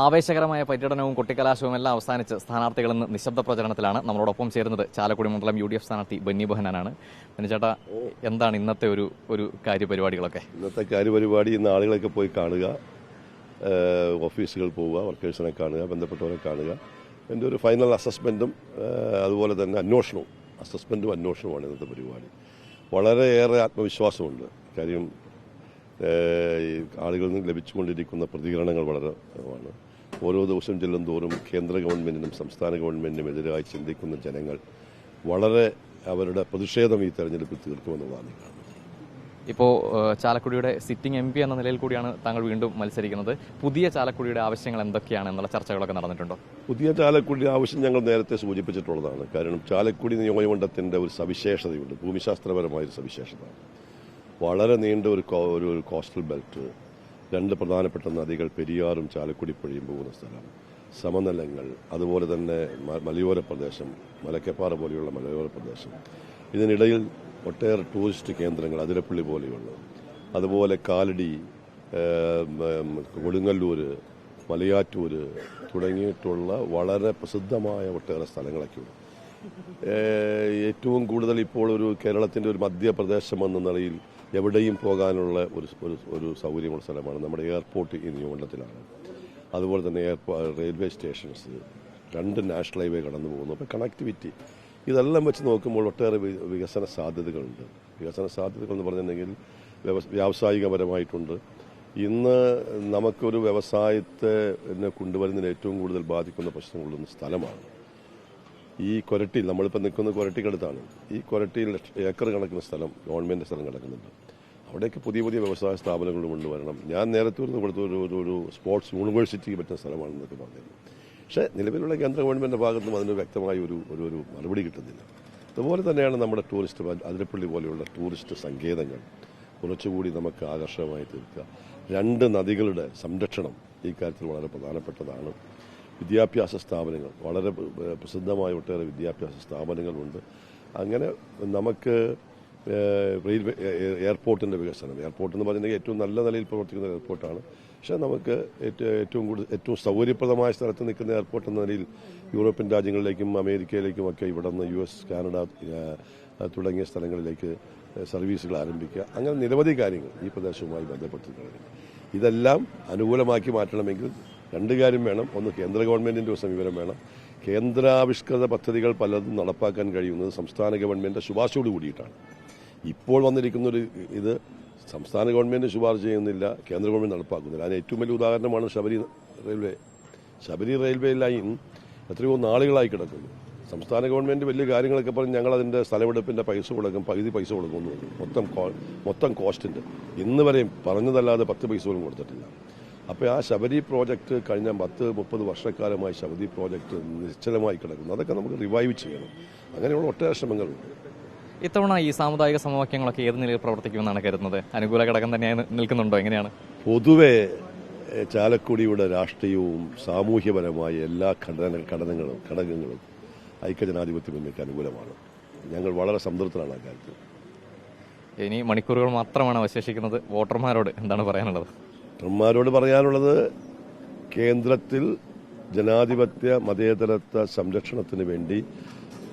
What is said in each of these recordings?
ആവേശകരമായ പര്യടനവും കൊട്ടിക്കലാശവും എല്ലാം അവസാനിച്ച് സ്ഥാനാർത്ഥികൾ ഇന്ന് നിശബ്ദ പ്രചരണത്തിലാണ്. നമ്മളോടൊപ്പം ചേരുന്നത് ചാലക്കുടി മണ്ഡലം UDF സ്ഥാനാർത്ഥി ബെന്നി ബെഹനാനാണ്. ചേട്ടാ, എന്താണ് ഇന്നത്തെ ഒരു കാര്യപരിപാടികളൊക്കെ? ഇന്നത്തെ കാര്യപരിപാടി ഇന്ന് ആളുകളൊക്കെ പോയി കാണുക, ഓഫീസുകൾ പോവുക, വർക്കേഴ്സിനെ കാണുക, ബന്ധപ്പെട്ടവരെ കാണുക. എൻ്റെ ഒരു ഫൈനൽ അസസ്മെൻറ്റും അതുപോലെ തന്നെ അന്വേഷണവുമാണ് ഇന്നത്തെ പരിപാടി. വളരെയേറെ ആത്മവിശ്വാസമുണ്ട്. കാര്യം ആളുകളിൽ നിന്ന് ലഭിച്ചുകൊണ്ടിരിക്കുന്ന പ്രതികരണങ്ങൾ വളരെ ആണ്. ഓരോ ദിവസം ചെല്ലും തോറും കേന്ദ്ര ഗവൺമെൻറ്റിനും സംസ്ഥാന ഗവൺമെൻറ്റിനും എതിരായി ചിന്തിക്കുന്ന ജനങ്ങൾ വളരെ അവരുടെ പ്രതിഷേധം ഈ തെരഞ്ഞെടുപ്പിൽ തീർക്കുമെന്നുള്ളതാണ് കാണുന്നത്. ഇപ്പോൾ ചാലക്കുടിയുടെ സിറ്റിംഗ് MP എന്ന നിലയിൽ കൂടിയാണ് താങ്കൾ വീണ്ടും മത്സരിക്കുന്നത്. പുതിയ ചാലക്കുടിയുടെ ആവശ്യങ്ങൾ എന്തൊക്കെയാണ് എന്നുള്ള ചർച്ചകളൊക്കെ നടന്നിട്ടുണ്ടോ? പുതിയ ചാലക്കുടിയുടെ ആവശ്യം ഞങ്ങൾ നേരത്തെ സൂചിപ്പിച്ചിട്ടുള്ളതാണ്. കാരണം ചാലക്കുടി നിയോജകമണ്ഡലത്തിൻ്റെ ഒരു സവിശേഷതയുണ്ട്, ഭൂമിശാസ്ത്രപരമായൊരു സവിശേഷത. വളരെ നീണ്ട ഒരു കോസ്റ്റൽ ബെൽറ്റ്, രണ്ട് പ്രധാനപ്പെട്ട നദികൾ പെരിയാറും ചാലക്കുടി പുഴയും പോകുന്ന സ്ഥലം, സമനിലങ്ങൾ, അതുപോലെ തന്നെ മലയോര പ്രദേശം, മലക്കപ്പാറ പോലെയുള്ള മലയോര പ്രദേശം. ഇതിനിടയിൽ ഒട്ടേറെ ടൂറിസ്റ്റ് കേന്ദ്രങ്ങൾ, അതിരപ്പള്ളി പോലെയുള്ള, അതുപോലെ കാലടി, കൊടുങ്ങല്ലൂർ, മലയാറ്റൂർ തുടങ്ങിയിട്ടുള്ള വളരെ പ്രസിദ്ധമായ ഒട്ടേറെ സ്ഥലങ്ങളൊക്കെയുണ്ട്. ഏറ്റവും കൂടുതൽ ഇപ്പോൾ ഒരു കേരളത്തിൻ്റെ ഒരു മധ്യപ്രദേശം എന്ന നിലയിൽ എവിടെയും പോകാനുള്ള ഒരു സൗകര്യമുള്ള സ്ഥലമാണ് നമ്മുടെ എയർപോർട്ട് ഈ നിയമമണ്ഡലത്തിലാണ്. അതുപോലെ തന്നെ റെയിൽവേ സ്റ്റേഷൻസ്, 2 നാഷണൽ ഹൈവേ കടന്നു പോകുന്നു. അപ്പോൾ കണക്ടിവിറ്റി ഇതെല്ലാം വെച്ച് നോക്കുമ്പോൾ ഒട്ടേറെ വികസന സാധ്യതകളുണ്ട്. വികസന സാധ്യതകൾ എന്ന് പറഞ്ഞിട്ടുണ്ടെങ്കിൽ വ്യാവസായികപരമായിട്ടുണ്ട്. ഇന്ന് നമുക്കൊരു വ്യവസായത്തെ കൊണ്ടുവരുന്നതിന് ഏറ്റവും കൂടുതൽ ബാധിക്കുന്ന പ്രശ്നങ്ങളുള്ള സ്ഥലമാണ് ഈ കൊരട്ടിയിൽ. നമ്മളിപ്പോൾ നിൽക്കുന്ന കൊരട്ടിക്കടുത്താണ്. ഈ കൊരട്ടിയിൽ ഏക്കർ കണക്കിന് സ്ഥലം, ഗവൺമെൻറ് സ്ഥലം കിടക്കുന്നുണ്ട്. അവിടേക്ക് പുതിയ സ്ഥാപനങ്ങൾ കൊണ്ടുവരണം. ഞാൻ നേരത്തെ കൊടുത്ത ഒരു സ്പോർട്സ് യൂണിവേഴ്സിറ്റിക്ക് പറ്റുന്ന സ്ഥലമാണെന്നൊക്കെ പറഞ്ഞിരുന്നു. പക്ഷേ നിലവിലുള്ള കേന്ദ്ര ഗവൺമെൻറ്റിൻ്റെ ഭാഗത്തുനിന്നും അതിന് വ്യക്തമായ ഒരു മറുപടി കിട്ടുന്നില്ല. അതുപോലെ തന്നെയാണ് നമ്മുടെ അതിരപ്പള്ളി പോലെയുള്ള ടൂറിസ്റ്റ് സങ്കേതങ്ങൾ കുറച്ചുകൂടി നമുക്ക് ആകർഷകമായി തീർക്കുക. 2 നദികളുടെ സംരക്ഷണം ഈ കാര്യത്തിൽ വളരെ പ്രധാനപ്പെട്ടതാണ്. വിദ്യാഭ്യാസ സ്ഥാപനങ്ങൾ, വളരെ പ്രസിദ്ധമായ ഒട്ടേറെ വിദ്യാഭ്യാസ സ്ഥാപനങ്ങളുണ്ട്. അങ്ങനെ നമുക്ക് എയർപോർട്ടിൻ്റെ വികസനം, എയർപോർട്ട് എന്ന് പറഞ്ഞിട്ടുണ്ടെങ്കിൽ ഏറ്റവും നല്ല നിലയിൽ പ്രവർത്തിക്കുന്ന എയർപോർട്ടാണ്. പക്ഷേ നമുക്ക് ഏറ്റവും സൗകര്യപ്രദമായ സ്ഥലത്ത് നിൽക്കുന്ന എയർപോർട്ട് എന്ന നിലയിൽ യൂറോപ്യൻ രാജ്യങ്ങളിലേക്കും അമേരിക്കയിലേക്കും ഒക്കെ ഇവിടെ നിന്ന് US, കാനഡ തുടങ്ങിയ സ്ഥലങ്ങളിലേക്ക് സർവീസുകൾ ആരംഭിക്കുക. അങ്ങനെ നിരവധി കാര്യങ്ങൾ ഈ പ്രദേശവുമായി ബന്ധപ്പെട്ടിട്ടുണ്ട്. ഇതെല്ലാം അനുകൂലമാക്കി മാറ്റണമെങ്കിൽ 2 കാര്യം വേണം. ഒന്ന്, കേന്ദ്ര ഗവൺമെൻറ്റിൻ്റെ ഒരു സമീപനം വേണം. കേന്ദ്രാവിഷ്കൃത പദ്ധതികൾ പലതും നടപ്പാക്കാൻ കഴിയുന്നത് സംസ്ഥാന ഗവൺമെൻറ് ശുപാർശയോട് കൂടിയിട്ടാണ്. ഇപ്പോൾ വന്നിരിക്കുന്നൊരു ഇത് സംസ്ഥാന ഗവൺമെൻറ് ശുപാർശ ചെയ്യുന്നില്ല, കേന്ദ്ര ഗവൺമെൻറ് നടപ്പാക്കുന്നില്ല. അതിന് ഏറ്റവും വലിയ ഉദാഹരണമാണ് ശബരി റെയിൽവേ ലൈൻ എത്രയോ നാളുകളായി കിടക്കുന്നു. സംസ്ഥാന ഗവൺമെൻറ് വലിയ കാര്യങ്ങളൊക്കെ പറഞ്ഞ് ഞങ്ങൾ അതിൻ്റെ സ്ഥലമെടുപ്പിൻ്റെ പൈസ കൊടുക്കും, പകുതി പൈസ കൊടുക്കുന്നു, മൊത്തം കോസ്റ്റിൻ്റെ ഇന്ന് വരെയും പറഞ്ഞതല്ലാതെ 10 പൈസ പോലും കൊടുത്തിട്ടില്ല. അപ്പോൾ ആ ശബരി പ്രോജക്റ്റ് കഴിഞ്ഞ 10-30 വർഷക്കാലമായി ശബരി പ്രോജക്റ്റ് നിശ്ചലമായി കിടക്കുന്നു. അതൊക്കെ നമുക്ക് റിവൈവ് ചെയ്യണം. അങ്ങനെയുള്ള ഒട്ടേറെ ശ്രമങ്ങളുണ്ട്. ഇത്തവണ ഈ സാമുദായിക സമവാക്യങ്ങളൊക്കെ ഏത് നിലയിൽ പ്രവർത്തിക്കുമെന്നാണ് കരുതുന്നത്? അനുകൂല ഘടകം തന്നെയായി നിൽക്കുന്നുണ്ടോ? എങ്ങനെയാണ്? പൊതുവെ ചാലക്കുടിയുടെ രാഷ്ട്രീയവും സാമൂഹ്യപരമായ എല്ലാ ഘടകങ്ങളും ഐക്യജനാധിപത്യ മുന്നണിക്ക് അനുകൂലമാണ്. ഞങ്ങൾ വളരെ സംതൃപ്തരാണ് ആ കാര്യത്തിൽ. ഇനി മണിക്കൂറുകൾ മാത്രമാണ് അവശേഷിക്കുന്നത്. വോട്ടർമാരോട് എന്താണ് പറയാനുള്ളത്? വോട്ടർമാരോട് പറയാനുള്ളത്, കേന്ദ്രത്തിൽ ജനാധിപത്യ മതേതരത്വ സംരക്ഷണത്തിന് വേണ്ടി,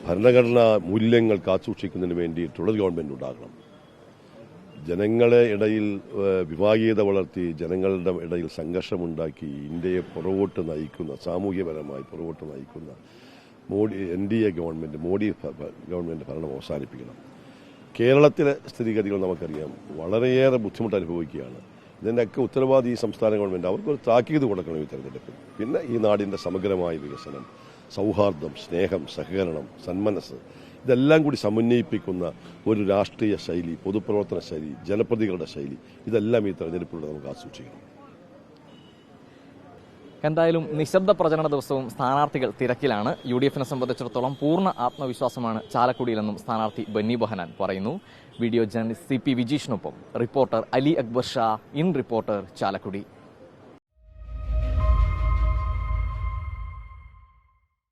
ഭരണഘടനാ മൂല്യങ്ങൾ കാത്തുസൂക്ഷിക്കുന്നതിന് വേണ്ടിയിട്ടുള്ള ഗവൺമെൻറ് ഉണ്ടാകണം. ജനങ്ങളെ ഇടയിൽ വിഭാഗീയത വളർത്തി, ജനങ്ങളുടെ ഇടയിൽ സംഘർഷമുണ്ടാക്കി ഇന്ത്യയെ പുറകോട്ട് നയിക്കുന്ന, സാമൂഹ്യപരമായി പുറകോട്ട് നയിക്കുന്ന NDA ഗവൺമെൻറ്, മോഡി ഗവൺമെൻറ് ഭരണം അവസാനിപ്പിക്കണം. കേരളത്തിലെ സ്ഥിതിഗതികൾ നമുക്കറിയാം, വളരെയേറെ ബുദ്ധിമുട്ട് അനുഭവിക്കുകയാണ്. ഇതിൻ്റെയൊക്കെ ഉത്തരവാദി ഈ സംസ്ഥാന ഗവൺമെൻറ്. അവർക്കൊരു താക്കീത് കൊടുക്കണം ഈ തെരഞ്ഞെടുപ്പിൽ. പിന്നെ ഈ നാടിൻ്റെ സമഗ്രമായ വികസനം, സൗഹാർദ്ദം, സ്നേഹം, സഹകരണം, സന്മനസ്, ഇതെല്ലാം കൂടി സമന്വയിപ്പിക്കുന്ന ഒരു രാഷ്ട്രീയ ശൈലി, പൊതുപ്രവർത്തന ശൈലി, ജനപ്രതികളുടെ ശൈലി, ഇതെല്ലാം ഈ തെരഞ്ഞെടുപ്പിലൂടെ നമുക്ക് ആസൂക്ഷിക്കണം. എന്തായാലും നിശബ്ദ പ്രചരണ ദിവസവും സ്ഥാനാർത്ഥികൾ തിരക്കിലാണ്. UDFനെ സംബന്ധിച്ചിടത്തോളം പൂർണ്ണ ആത്മവിശ്വാസമാണ് ചാലക്കുടിയിലെന്നും സ്ഥാനാർത്ഥി ബെന്നി ബെഹനാൻ പറയുന്നു. വീഡിയോ ജേർണലിസ്റ്റ് CP വിജീഷിനൊപ്പം reporter Ali Akbar Shah, in reporter, Chalakudy.